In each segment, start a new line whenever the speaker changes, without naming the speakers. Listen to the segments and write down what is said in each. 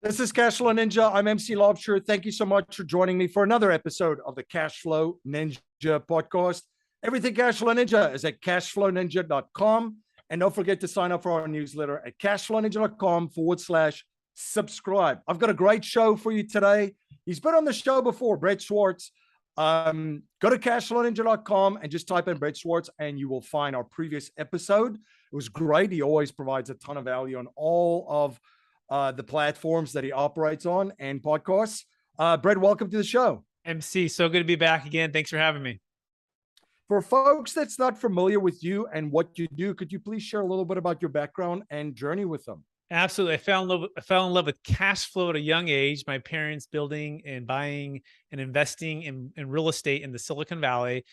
This is Cashflow Ninja. I'm MC Laubscher. Thank you so much for joining me for another episode of the Cashflow Ninja podcast. Everything Cashflow Ninja is at cashflowninja.com. And don't forget to sign up for our newsletter at cashflowninja.com/subscribe. I've got a great show for you today. He's been on the show before, Brett Swarts. Go to cashflowninja.com and just type in Brett Swarts and you will find our previous episode. It was great. He always provides a ton of value on all of the platforms that he operates on and podcasts. Brett, welcome to the show.
MC, so good to be back again. Thanks for having me.
For folks that's not familiar with you and what you do, could you please share a little bit about your background and journey with them?
Absolutely. I fell in love with cash flow at a young age. My parents building and buying and investing in real estate in the Silicon Valley.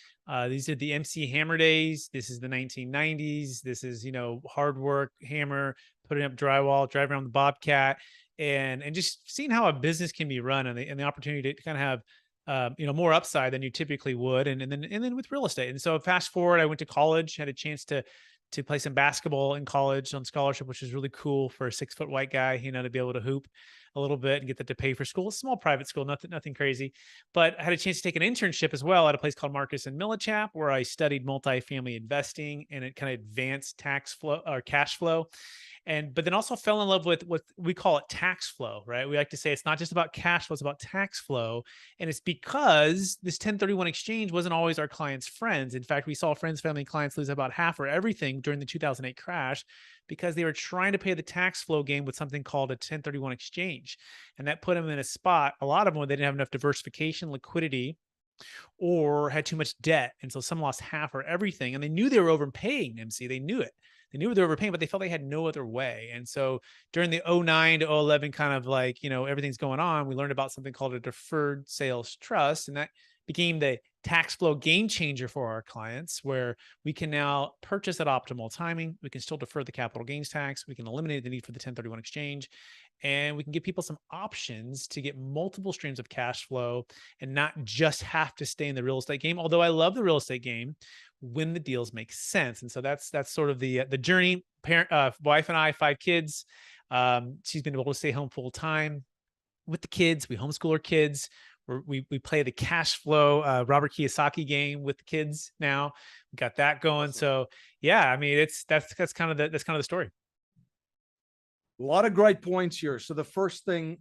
These are the MC Hammer days. This is the 1990s. This is, hard work, hammer, putting up drywall, driving around the Bobcat, and just seeing how a business can be run and the opportunity to kind of have more upside than you typically would. And then with real estate. And so fast forward, I went to college, had a chance to play some basketball in college on scholarship, which was really cool for a 6-foot white guy, to be able to hoop a little bit and get that to pay for school. A small private school, nothing crazy. But I had a chance to take an internship as well at a place called Marcus and Millichap, where I studied multifamily investing and it kind of advanced tax flow or cash flow. But then also fell in love with what we call it tax flow, right? We like to say it's not just about cash flow, it's about tax flow. And it's because this 1031 exchange wasn't always our clients' friends. In fact, we saw friends, family, and clients lose about half or everything during the 2008 crash because they were trying to play the tax flow game with something called a 1031 exchange. And that put them in a spot, a lot of them, where they didn't have enough diversification, liquidity, or had too much debt. And so some lost half or everything. And they knew they were overpaying, MC. They knew it. They knew they were overpaying, but they felt they had no other way. And so during the 09 to 11 kind of like, everything's going on, we learned about something called a Deferred Sales Trust. And that became the tax flow game changer for our clients, where we can now purchase at optimal timing. We can still defer the capital gains tax. We can eliminate the need for the 1031 exchange. And we can give people some options to get multiple streams of cash flow and not just have to stay in the real estate game. Although I love the real estate game when the deals make sense. And so that's sort of the journey. Wife and I, 5 kids. She's been able to stay home full time with the kids. We homeschool our kids. We play the cash flow Robert Kiyosaki game with the kids now. We got that going. So yeah, I mean, that's kind of the story.
A lot of great points here. So the first thing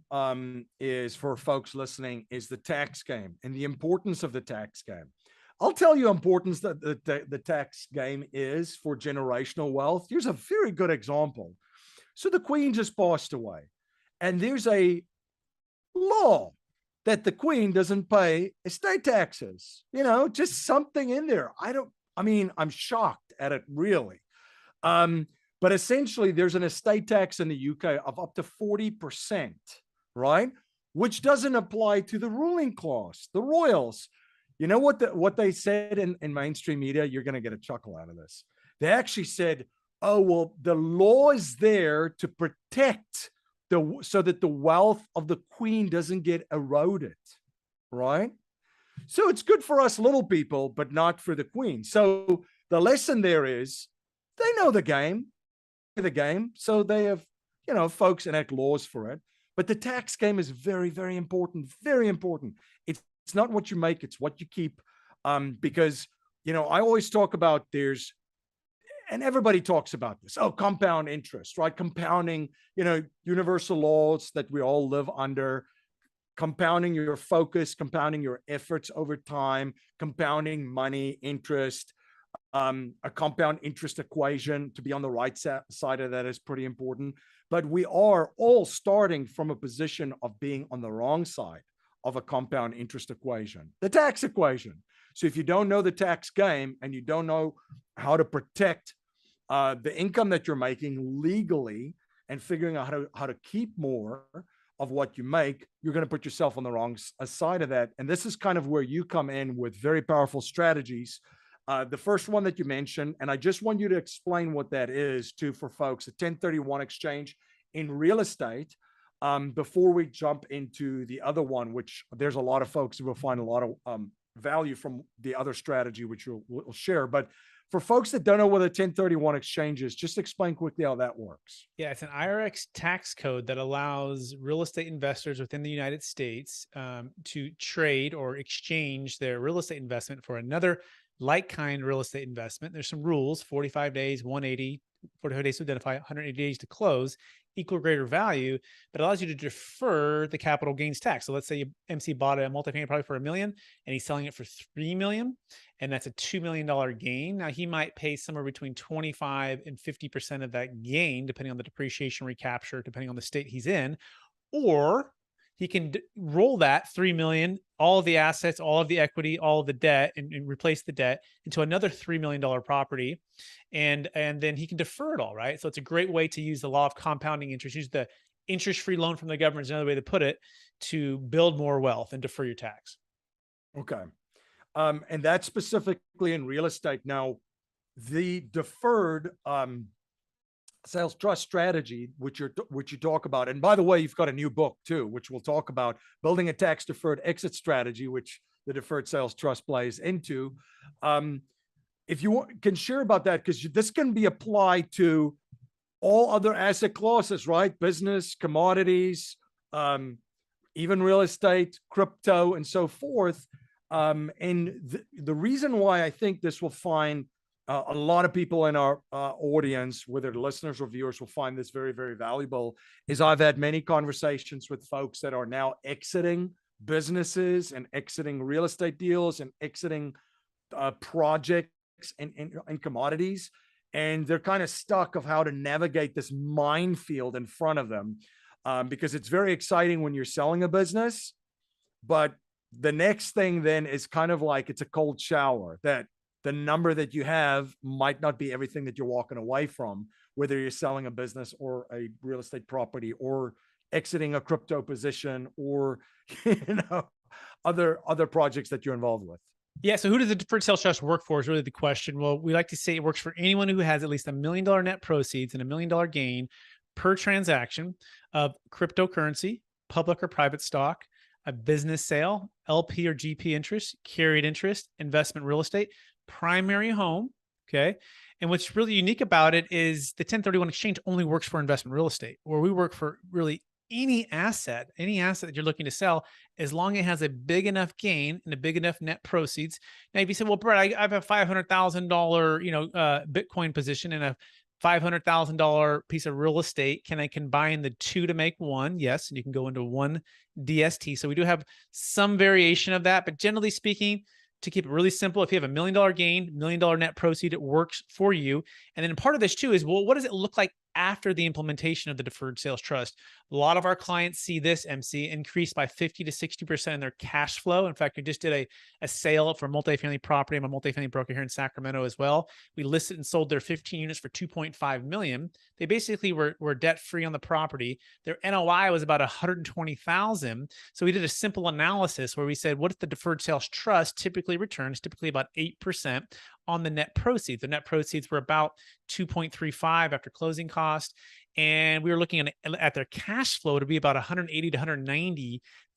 is for folks listening is the tax game and the importance of the tax game. I'll tell you importance that the tax game is for generational wealth. Here's a very good example. So the Queen just passed away, and there's a law that the Queen doesn't pay estate taxes. Just something in there. I'm shocked at it, really. But essentially, there's an estate tax in the UK of up to 40%, right? Which doesn't apply to the ruling class, the royals. You know what they said in mainstream media? You're going to get a chuckle out of this. They actually said, oh, well, the law is there to protect so that the wealth of the Queen doesn't get eroded, right? So it's good for us little people, but not for the Queen. So the lesson there is they know the game. So they have, folks enact laws for it. But the tax game is very, very important, very important. It's not what you make, it's what you keep. Because, I always talk about and everybody talks about this. Oh, compound interest, right? Compounding, universal laws that we all live under, compounding your focus, compounding your efforts over time, compounding money, interest, a compound interest equation. To be on the right side of that is pretty important. But we are all starting from a position of being on the wrong side of a compound interest equation, the tax equation. So if you don't know the tax game and you don't know how to protect the income that you're making legally and figuring out how to keep more of what you make, you're going to put yourself on the wrong side of that. And this is kind of where you come in with very powerful strategies. The first one that you mentioned, and I just want you to explain what that is too for folks, a 1031 exchange in real estate. Before we jump into the other one, which there's a lot of folks who will find a lot of value from the other strategy, which we'll share. But For folks that don't know what a 1031 exchange is, just explain quickly how that works.
Yeah, it's an IRS tax code that allows real estate investors within the United States to trade or exchange their real estate investment for another like-kind real estate investment. There's some rules: 45 days, 180, 45 days to identify, 180 days to close, equal or greater value, but allows you to defer the capital gains tax. So let's say MC bought a multifamily property for $1 million and he's selling it for $3 million, and that's a $2 million gain. Now he might pay somewhere between 25 and 50% of that gain, depending on the depreciation recapture, depending on the state he's in, or he can roll that 3 million, all of the assets, all of the equity, all of the debt, and replace the debt into another $3 million property. And then he can defer it all, right? So it's a great way to use the law of compounding interest, use the interest-free loan from the government is another way to put it, to build more wealth and defer your tax.
Okay. And that's specifically in real estate. Now, the deferred sales trust strategy, which you talk about, and by the way, you've got a new book too, which we'll talk about, building a tax deferred exit strategy, which the deferred sales trust plays into. If you can share about that, because this can be applied to all other asset classes, right? Business, commodities, even real estate, crypto, and so forth. And the reason why I think this will find a lot of people in our audience, whether listeners or viewers, will find this very, very valuable, is I've had many conversations with folks that are now exiting businesses and exiting real estate deals and exiting projects and commodities. And they're kind of stuck of how to navigate this minefield in front of them, because it's very exciting when you're selling a business, but the next thing then is kind of like it's a cold shower, that the number that you have might not be everything that you're walking away from, whether you're selling a business or a real estate property or exiting a crypto position or, other projects that you're involved with.
Yeah. So who does the deferred sales trust work for is really the question. Well, we like to say it works for anyone who has at least $1 million net proceeds and $1 million gain per transaction of cryptocurrency, public or private stock, a business sale, LP or GP interest, carried interest, investment real estate, primary home. Okay. And what's really unique about it is the 1031 exchange only works for investment real estate, or we work for really any asset that you're looking to sell, as long as it has a big enough gain and a big enough net proceeds. Now, if you say, well, Brett, I have a $500,000, Bitcoin position and a $500,000 piece of real estate. Can I combine the two to make one? Yes. And you can go into one DST. So we do have some variation of that, but generally speaking, to keep it really simple, if you have $1 million gain, $1 million net proceed, it works for you. And then part of this too is, well, what does it look like after the implementation of the deferred sales trust? A lot of our clients see this, MC, increase by 50 to 60% in their cash flow. In fact, we just did a sale for multifamily property. I'm a multifamily broker here in Sacramento as well. We listed and sold their 15 units for $2.5 million. They basically were debt-free on the property. Their NOI was about $120,000. So we did a simple analysis where we said, what if the deferred sales trust typically returns typically about 8% on the net proceeds? The net proceeds were about 2.35 after closing cost. And we were looking at their cash flow to be about $180,000 to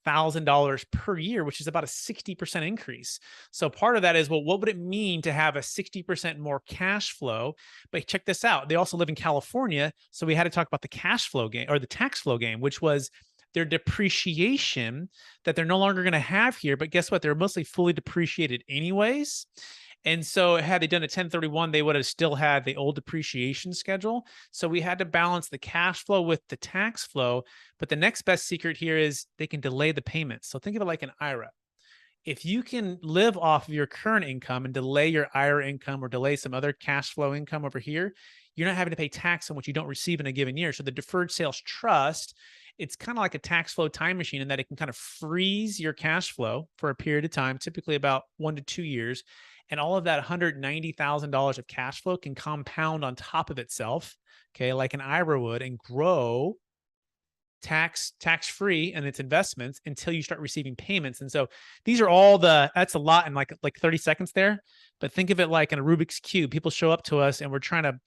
$190,000 per year, which is about a 60% increase. So part of that is, well, what would it mean to have a 60% more cash flow? But check this out. They also live in California. So we had to talk about the cash flow game, or the tax flow game, which was their depreciation that they're no longer going to have here. But guess what? They're mostly fully depreciated anyways. And so had they done a 1031, they would have still had the old depreciation schedule. So we had to balance the cash flow with the tax flow. But the next best secret here is they can delay the payments. So think of it like an IRA. If you can live off of your current income and delay your IRA income or delay some other cash flow income over here, you're not having to pay tax on what you don't receive in a given year. So the deferred sales trust, it's kind of like a tax flow time machine in that it can kind of freeze your cash flow for a period of time, typically about 1 to 2 years. And all of that $190,000 of cash flow can compound on top of itself, okay, like an IRA would, and grow tax-free in its investments until you start receiving payments. And so these are all that's a lot in like 30 seconds there. but think of it like in a Rubik's Cube. People show up to us and we're trying to,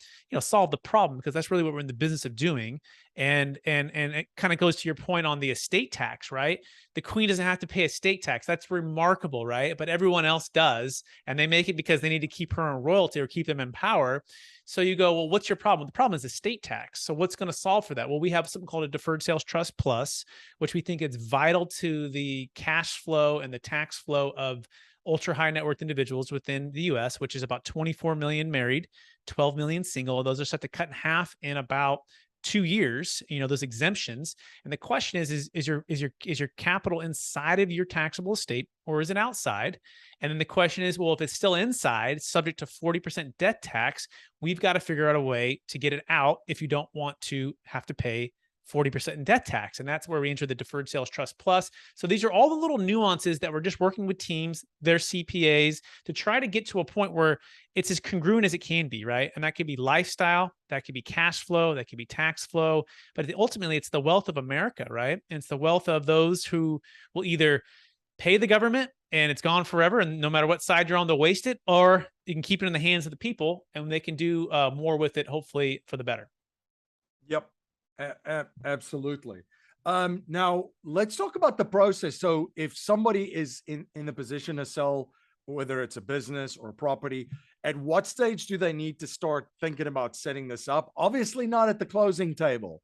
solve the problem, because that's really what we're in the business of doing. And it kind of goes to your point on the estate tax, right? The queen doesn't have to pay estate tax. That's remarkable, right? But everyone else does, and they make it because they need to keep her in royalty or keep them in power. So you go, well, what's your problem? The problem is estate tax. So what's going to solve for that? Well, we have something called a Deferred Sales Trust Plus, which we think is vital to the cash flow and the tax flow of ultra high net worth individuals within the US, which is about 24 million married, 12 million single. Those are set to cut in half in about 2 years, those exemptions. And the question is your capital inside of your taxable estate, or is it outside? And then the question is, well, if it's still inside, subject to 40% death tax, we've got to figure out a way to get it out if you don't want to have to pay 40% in death tax. And that's where we enter the Deferred Sales Trust Plus. So these are all the little nuances that we're just working with teams, their CPAs, to try to get to a point where it's as congruent as it can be, right? And that could be lifestyle, that could be cash flow, that could be tax flow, but ultimately it's the wealth of America, right? And it's the wealth of those who will either pay the government and it's gone forever, and no matter what side you're on, they'll waste it, or you can keep it in the hands of the people and they can do more with it, hopefully for the better.
Yep. Absolutely. Now let's talk about the process. So if somebody is in the position to sell, whether it's a business or a property, at what stage do they need to start thinking about setting this up? Obviously not at the closing table.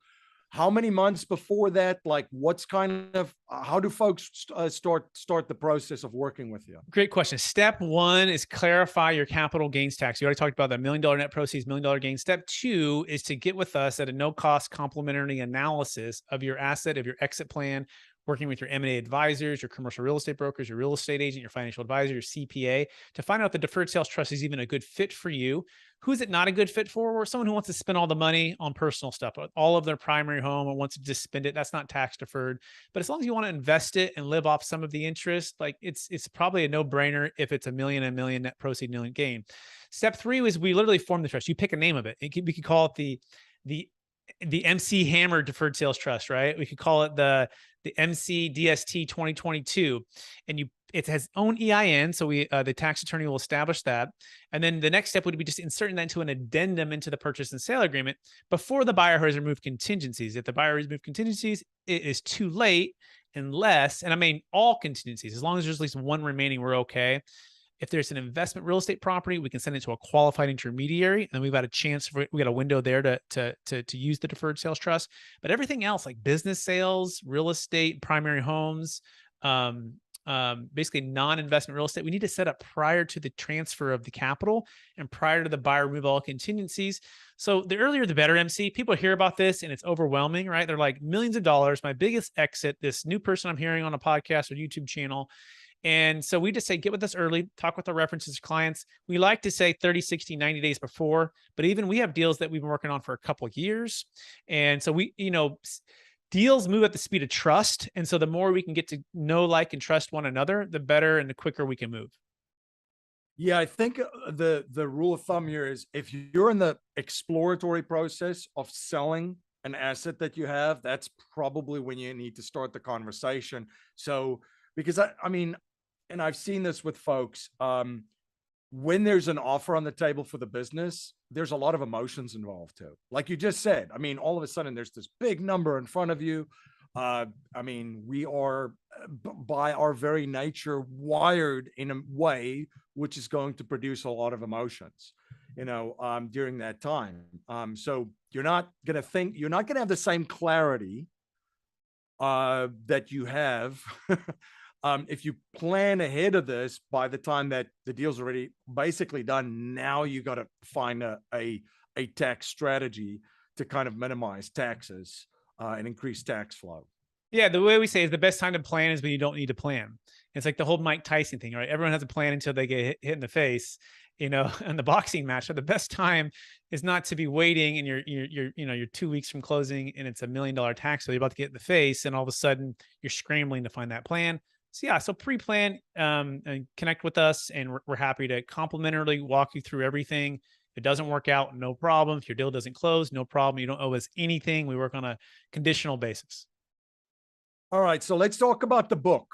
How many months before that? Like, what's kind of, how do folks start the process of working with you?
Great question. Step one is clarify your capital gains tax. You already talked about that $1 million net proceeds, $1 million gain. Step two is to get with us at a no-cost complimentary analysis of your asset, of your exit plan, working with your M&A advisors, your commercial real estate brokers, your real estate agent, your financial advisor, your CPA, to find out if the deferred sales trust is even a good fit for you. Who's it not a good fit for? Or someone who wants to spend all the money on personal stuff, all of their primary home, and wants to just spend it. That's not tax deferred. But as long as you want to invest it and live off some of the interest, like it's probably a no-brainer if it's $1 million net proceed, $1 million gain. Step three is we literally form the trust. You pick a name of it. We could call it the MC Hammer Deferred Sales Trust, right? We could call it the MC DST 2022, and it has own EIN. So the tax attorney will establish that. And then the next step would be just inserting that into an addendum into the purchase and sale agreement before the buyer has removed contingencies. If the buyer has removed contingencies, it is too late unless, and I mean all contingencies, as long as there's at least one remaining, we're okay. If there's an investment real estate property, we can send it to a qualified intermediary, and we've got a chance we got a window there to use the deferred sales trust. But everything else, like business sales, real estate, primary homes, basically non-investment real estate, we need to set up prior to the transfer of the capital and prior to the buyer remove all contingencies. So the earlier the better, MC. People hear about this and it's overwhelming, right? They're like, millions of dollars, my biggest exit, this new person I'm hearing on a podcast or YouTube channel. And so we just say, get with us early, talk with our references clients. We like to say 30, 60, 90 days before, but even we have deals that we've been working on for a couple of years. And so deals move at the speed of trust. And so the more we can get to know, like, and trust one another, the better and the quicker we can move.
Yeah, I think the rule of thumb here is if you're in the exploratory process of selling an asset that you have, that's probably when you need to start the conversation. So, because I mean, and I've seen this with folks, when there's an offer on the table for the business, there's a lot of emotions involved too. Like you just said, I mean, all of a sudden there's this big number in front of you. I mean, we are by our very nature wired in a way which is going to produce a lot of emotions, during that time. So you're not going to have the same clarity that you have if you plan ahead of this. By the time that the deal's already basically done, now you got to find a tax strategy to kind of minimize taxes and increase tax flow.
Yeah, the way we say is the best time to plan is when you don't need to plan. It's like the whole Mike Tyson thing, right? Everyone has a plan until they get hit in the face, in the boxing match. So the best time is not to be waiting and you're 2 weeks from closing and it's $1 million tax bill you're about to get in the face, and all of a sudden you're scrambling to find that plan. So yeah, so pre-plan and connect with us, and we're happy to complimentarily walk you through everything. If it doesn't work out, no problem. If your deal doesn't close, no problem. You don't owe us anything. We work on a conditional basis.
All right, so let's talk about the book,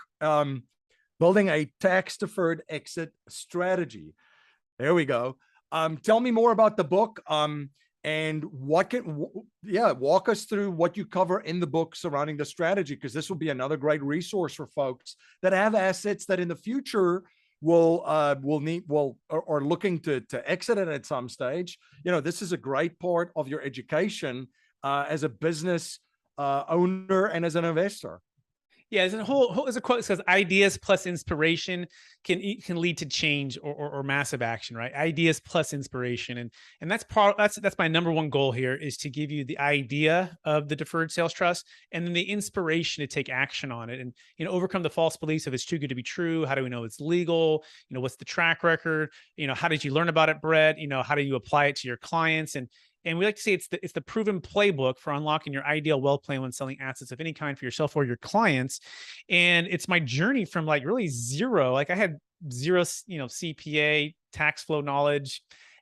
Building a Tax Deferred Exit Strategy. There we go. Tell me more about the book. And what can, yeah, walk us through what you cover in the book surrounding the strategy, because this will be another great resource for folks that have assets that in the future will need or looking to exit it at some stage. You know, this is a great part of your education as a business owner and as an investor.
Yeah, there's a quote that says ideas plus inspiration can lead to change or massive action, right? Ideas plus inspiration. And that's my number one goal here, is to give you the idea of the deferred sales trust and then the inspiration to take action on it, and overcome the false beliefs of it's too good to be true. How do we know it's legal? What's the track record? How did you learn about it, Brett? How do you apply it to your clients? And we like to say it's the proven playbook for unlocking your ideal wealth plan when selling assets of any kind for yourself or your clients. And it's my journey from like really zero. Like I had zero, CPA, tax flow knowledge.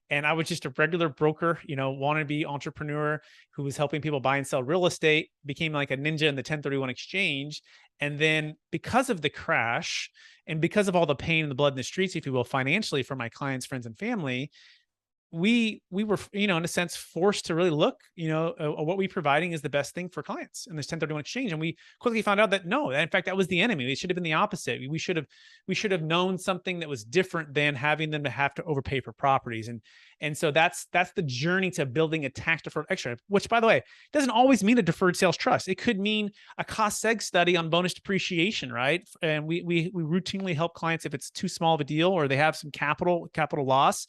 And I was just a regular broker, wannabe entrepreneur who was helping people buy and sell real estate, became like a ninja in the 1031 exchange. And then because of the crash and because of all the pain and the blood in the streets, if you will, financially for my clients, friends, and family, we were, in a sense, forced to really look, what we providing is the best thing for clients in this 1031 exchange. And we quickly found out that no, in fact, that was the enemy. It should have been the opposite. We should have known something that was different than having them to have to overpay for properties. And so that's the journey to building a tax deferred extra, which, by the way, doesn't always mean a deferred sales trust. It could mean a cost seg study on bonus depreciation, right? And we routinely help clients if it's too small of a deal or they have some capital loss,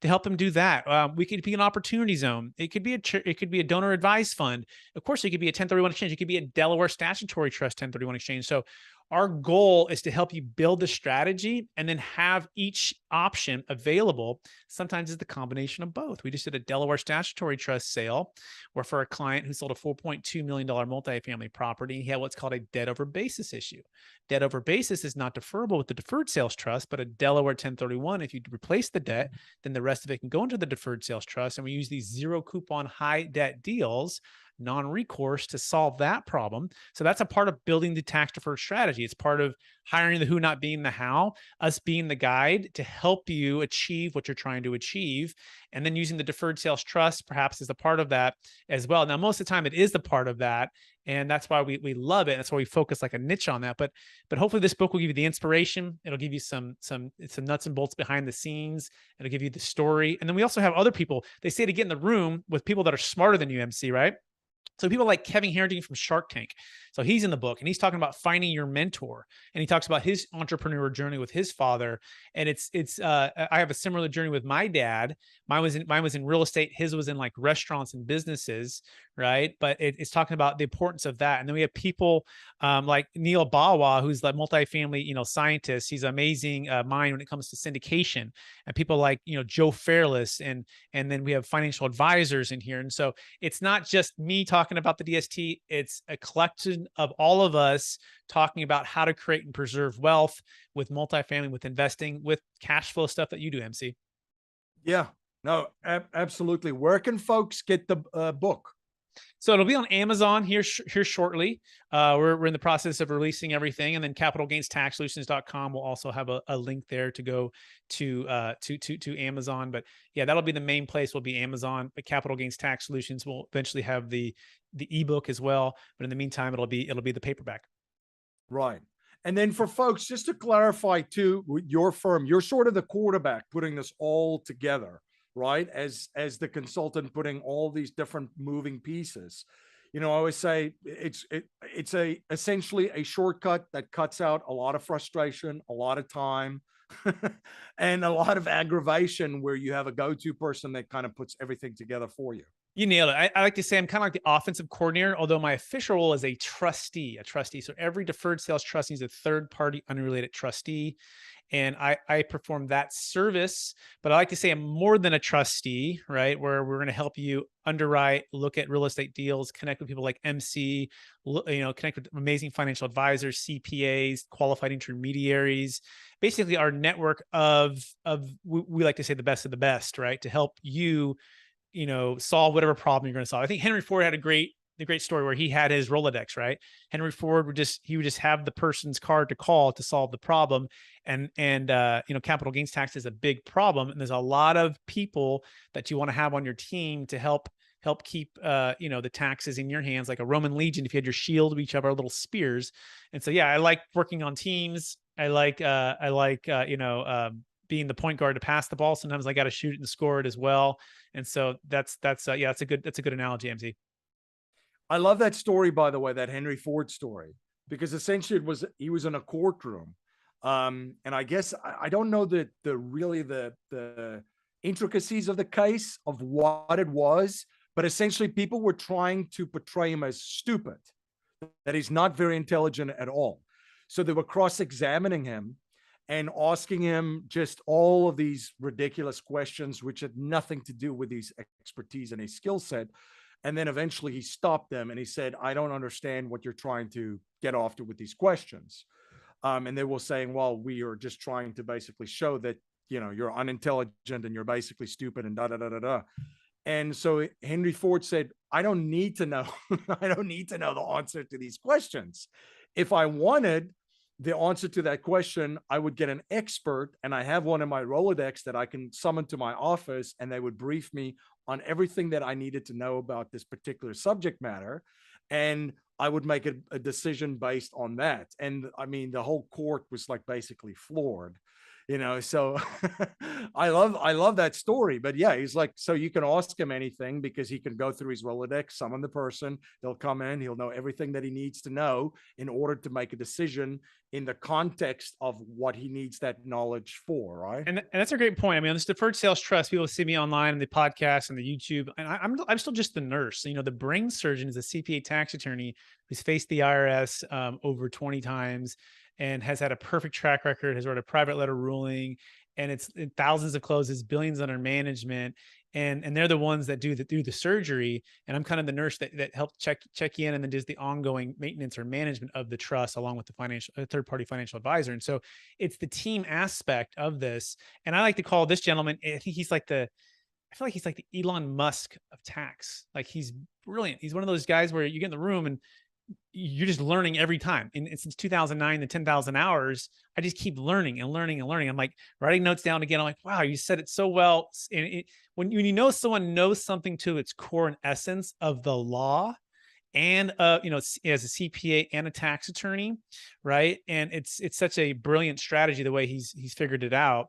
to help them do that. We could be an opportunity zone. It could be a donor advised fund. Of course, it could be a 1031 exchange. It could be a Delaware statutory trust 1031 exchange. So our goal is to help you build the strategy and then have each option available. Sometimes it's the combination of both. We just did a Delaware statutory trust sale where for a client who sold a $4.2 million multifamily property, he had what's called a debt over basis issue. Debt over basis is not deferrable with the deferred sales trust, but a Delaware 1031, if you replace the debt, then the rest of it can go into the deferred sales trust. And we use these zero coupon high debt deals, non-recourse, to solve that problem. So that's a part of building the tax deferred strategy. It's part of hiring the who, not being the how, us being the guide to help you achieve what you're trying to achieve. And then using the deferred sales trust perhaps as a part of that as well. Now, most of the time it is the part of that. And that's why we love it. That's why we focus like a niche on that. But hopefully this book will give you the inspiration. It'll give you some nuts and bolts behind the scenes. It'll give you the story. And then we also have other people. They say to get in the room with people that are smarter than you, MC, right? So people like Kevin Harrington from Shark Tank. So he's in the book and he's talking about finding your mentor. And he talks about his entrepreneur journey with his father. And I have a similar journey with my dad. Mine was in real estate. His was in like restaurants and businesses, right? But it's talking about the importance of that. And then we have people like Neil Bawa, who's the multifamily, scientist. He's an amazing mind when it comes to syndication. And people like, Joe Fairless. And then we have financial advisors in here. And so it's not just me talking about the DST. It's a collection of all of us talking about how to create and preserve wealth with multifamily, with investing, with cash flow stuff that you do, MC.
Yeah, no, absolutely. Where can folks get the book?
So it'll be on Amazon here shortly. We're in the process of releasing everything, and then capitalgainstaxsolutions.com will also have a link there to go to Amazon. But yeah, that'll be the main place. Will be Amazon. But Capital Gains Tax Solutions will eventually have the ebook as well. But in the meantime, it'll be the paperback.
Right. And then for folks, just to clarify too, your firm, you're sort of the quarterback putting this all together, right? As the consultant putting all these different moving pieces. I always say it's essentially a shortcut that cuts out a lot of frustration, a lot of time, and a lot of aggravation where you have a go-to person that kind of puts everything together for you.
You nailed it. I like to say I'm kind of like the offensive coordinator, although my official role is a trustee. So every deferred sales trustee is a third-party unrelated trustee. And I perform that service, but I like to say I'm more than a trustee, right? Where we're going to help you underwrite, look at real estate deals, connect with people like MC, connect with amazing financial advisors, CPAs, qualified intermediaries, basically our network of we like to say the best of the best, right? To help you, solve whatever problem you're going to solve. I think Henry Ford had a great the great story where he had his Rolodex, right? Henry Ford would just have the person's card to call to solve the problem. And capital gains tax is a big problem. And there's a lot of people that you want to have on your team to help keep the taxes in your hands, like a Roman legion. If you had your shield, we each have our little spears. And so yeah, I like working on teams. I like being the point guard to pass the ball. Sometimes I got to shoot it and score it as well. And so that's a good analogy, MC.
I love that story, by the way, that Henry Ford story, because essentially he was in a courtroom. And I guess I don't know the intricacies of the case of what it was, but essentially people were trying to portray him as stupid, that he's not very intelligent at all. So they were cross-examining him and asking him just all of these ridiculous questions, which had nothing to do with his expertise and his skill set. And then eventually he stopped them and he said, I don't understand what you're trying to get after with these questions. And they were saying, well, we are just trying to basically show that, you're unintelligent and you're basically stupid and da, da, da, da, da. And so Henry Ford said, I don't need to know. I don't need to know the answer to these questions. If I wanted the answer to that question, I would get an expert, and I have one in my Rolodex that I can summon to my office, and they would brief me on everything that I needed to know about this particular subject matter. And I would make a decision based on that. And I mean, the whole court was like basically floored. So I love that story. But yeah, he's like, so you can ask him anything because he can go through his Rolodex, summon the person, they'll come in, he'll know everything that he needs to know in order to make a decision in the context of what he needs that knowledge for, right?
And that's a great point. I mean, on this Deferred Sales Trust, people see me online in the podcast and the YouTube, and I'm still just the nurse. The brain surgeon is a CPA tax attorney who's faced the IRS over 20 times and has had a perfect track record, has wrote a private letter ruling, and it's thousands of closes, billions under management. And they're the ones that do the surgery. And I'm kind of the nurse that helps check in and then does the ongoing maintenance or management of the trust along with the third party financial advisor. And so it's the team aspect of this. And I like to call this gentleman, I think he's like I feel like he's like the Elon Musk of tax. Like he's brilliant. He's one of those guys where you get in the room and you're just learning every time. And since 2009, the 10,000 hours, I just keep learning and learning and learning. I'm like writing notes down again. I'm like, wow, you said it so well. And when you know someone knows something to its core and essence of the law, and as a CPA and a tax attorney, right? And it's such a brilliant strategy the way he's figured it out,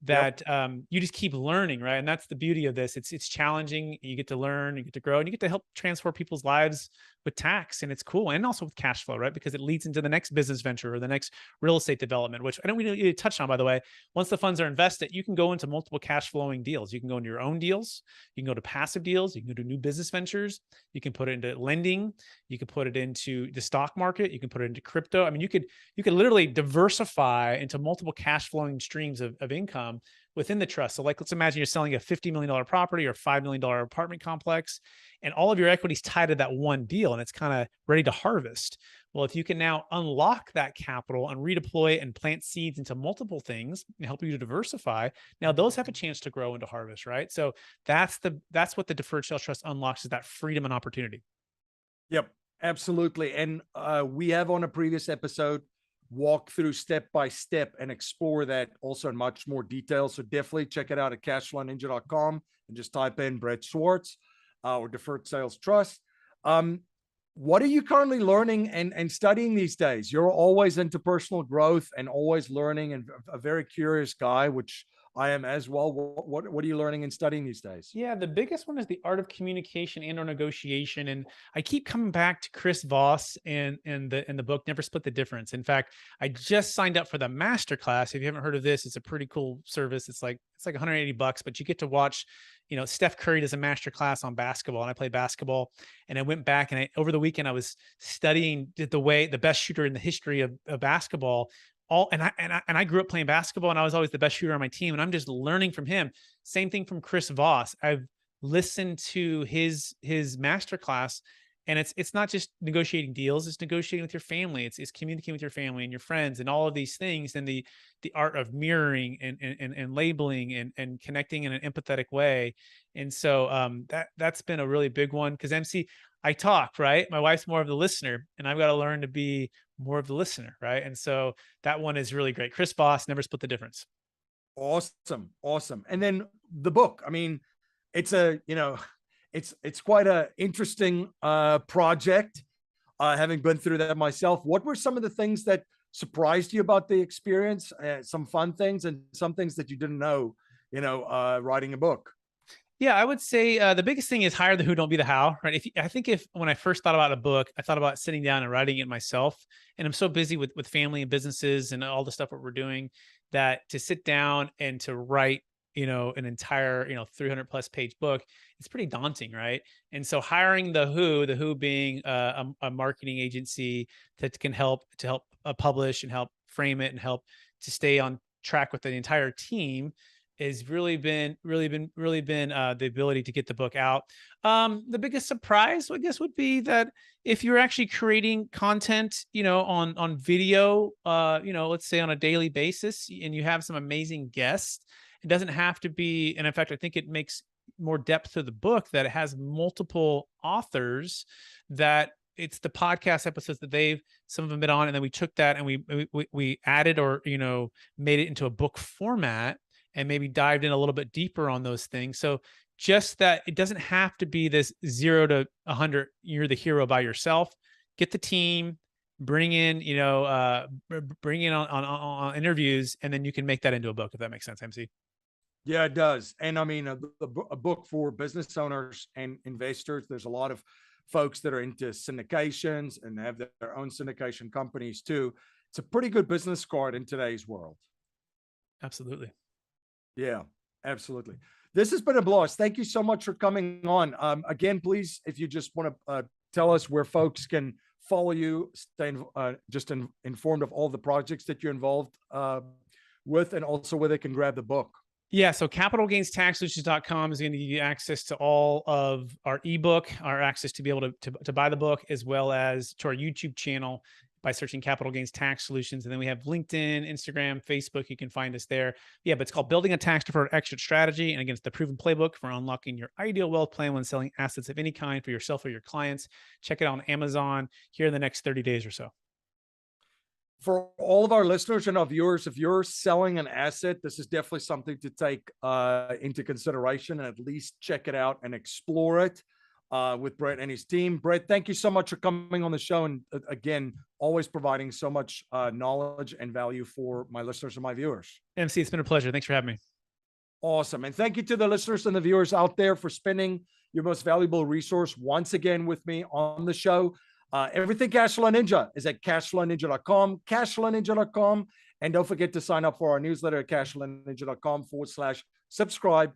that you just keep learning, right? And that's the beauty of this. It's challenging. You get to learn, you get to grow, and you get to help transform people's lives with tax. And it's cool. And also with cash flow, right? Because it leads into the next business venture or the next real estate development, which I don't really touch on, by the way. Once the funds are invested, you can go into multiple cash flowing deals. You can go into your own deals. You can go to passive deals. You can go to new business ventures. You can put it into lending. You can put it into the stock market. You can put it into crypto. I mean, you could literally diversify into multiple cash flowing streams of income within the trust. So like, let's imagine you're selling a $50 million property or $5 million apartment complex, and all of your equity is tied to that one deal and it's kind of ready to harvest. Well, if you can now unlock that capital and redeploy and plant seeds into multiple things and help you to diversify, now those have a chance to grow into harvest, right? So that's what the Deferred Sales Trust unlocks, is that freedom and opportunity.
Yep, absolutely. And we have on a previous episode walk through step by step and explore that also in much more detail. So definitely check it out at cashflowninja.com and just type in Brett Swarts or Deferred Sales Trust. What are you currently learning and studying these days? You're always into personal growth and always learning, and a very curious guy, which I am as well. What are you learning and studying these days?
Yeah, the biggest one is the art of communication and or negotiation. And I keep coming back to Chris Voss and the book Never Split the Difference. In fact, I just signed up for the masterclass. If you haven't heard of this, it's a pretty cool service. It's like $180, but you get to watch, Steph Curry does a master class on basketball, and I play basketball. And I went back and over the weekend I was studying the best shooter in the history of basketball. I grew up playing basketball, and I was always the best shooter on my team. And I'm just learning from him. Same thing from Chris Voss. I've listened to his masterclass, and it's not just negotiating deals. It's negotiating with your family. It's communicating with your family and your friends and all of these things. And the art of mirroring and labeling and connecting in an empathetic way. And so that's been a really big one, because MC, I talk, right? My wife's more of the listener, and I've got to learn to be more of the listener, right? And so that one is really great. Chris Voss, Never Split the Difference.
Awesome. Awesome. And then the book, I mean, it's a, it's quite a interesting project. Having been through that myself, what were some of the things that surprised you about the experience? Some fun things and some things that you didn't know, writing a book.
Yeah, I would say the biggest thing is hire the who, don't be the how, right? I think if when I first thought about a book, I thought about sitting down and writing it myself, and I'm so busy with family and businesses and all the stuff that we're doing that to sit down and to write, an entire 300 plus page book, it's pretty daunting, right? And so hiring the who being a marketing agency that can help publish and help frame it and help to stay on track with the entire team has really been the ability to get the book out. The biggest surprise, I guess, would be that if you're actually creating content, on video, let's say on a daily basis, and you have some amazing guests, it doesn't have to be. And in fact, I think it makes more depth to the book that it has multiple authors, that it's the podcast episodes that some of them been on, and then we took that and we added or made it into a book format and maybe dived in a little bit deeper on those things. So just that it doesn't have to be this 0 to 100, you're the hero by yourself. Get the team, bring in on interviews, and then you can make that into a book, if that makes sense, MC.
Yeah, it does. And I mean, a book for business owners and investors. There's a lot of folks that are into syndications and have their own syndication companies too. It's a pretty good business card in today's world.
Absolutely.
Yeah, absolutely. This has been a blast. Thank you so much for coming on. Again, please, if you just want to tell us where folks can follow you, stay informed of all the projects that you're involved with, and also where they can grab the book.
Yeah, so capitalgainstaxsolutions.com is going to give you access to all of our ebook, our access to be able to buy the book, as well as to our YouTube channel by searching Capital Gains Tax Solutions. And then we have LinkedIn, Instagram, Facebook. You can find us there. Yeah, but it's called Building a Tax Deferred Exit Strategy. And again, it's the proven playbook for unlocking your ideal wealth plan when selling assets of any kind for yourself or your clients. Check it out on Amazon here in the next 30 days or so.
For all of our listeners and our viewers, if you're selling an asset, this is definitely something to take into consideration and at least check it out and explore it with Brett and his team. Brett, thank you so much for coming on the show. And again, always providing so much knowledge and value for my listeners and my viewers.
MC, it's been a pleasure. Thanks for having me.
Awesome. And thank you to the listeners and the viewers out there for spending your most valuable resource once again with me on the show. Everything Cashflow Ninja is at cashflowninja.com, cashflowninja.com. And don't forget to sign up for our newsletter at cashflowninja.com/subscribe.